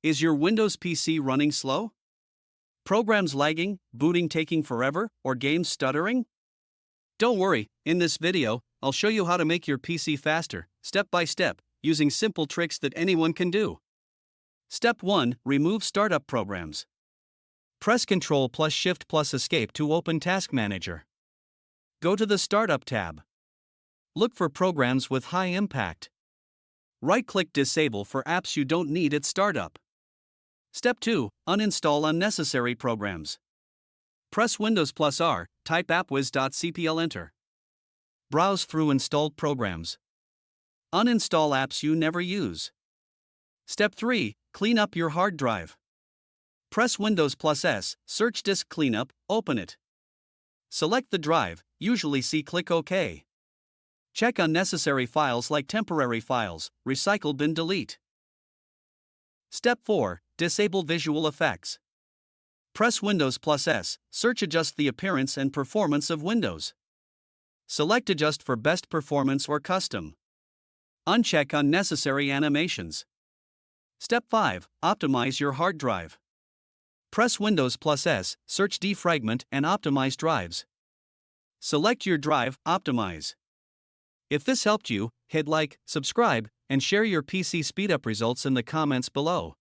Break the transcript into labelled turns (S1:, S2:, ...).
S1: Is your Windows PC running slow? Programs lagging, booting taking forever, or games stuttering? Don't worry, in this video, I'll show you how to make your PC faster, step by step, using simple tricks that anyone can do. Step 1. Remove startup programs. Press Ctrl plus Shift plus Escape to open Task Manager. Go to the Startup tab. Look for programs with high impact. Right-click Disable for apps you don't need at startup. Step 2. Uninstall unnecessary programs. Press Windows plus R, type appwiz.cpl, enter. Browse through installed programs. Uninstall apps you never use. Step 3. Clean up your hard drive. Press Windows plus S, search Disk Cleanup, open it. Select the drive, usually click OK. Check unnecessary files like temporary files, recycle bin delete. Step 4. Disable visual effects. Press Windows plus S, search Adjust the appearance and performance of Windows. Select Adjust for best performance or custom. Uncheck unnecessary animations. Step 5. Optimize your hard drive. Press Windows plus S, search Defragment and Optimize drives. Select your drive, optimize. If this helped you, hit like, subscribe, and share your PC speedup results in the comments below.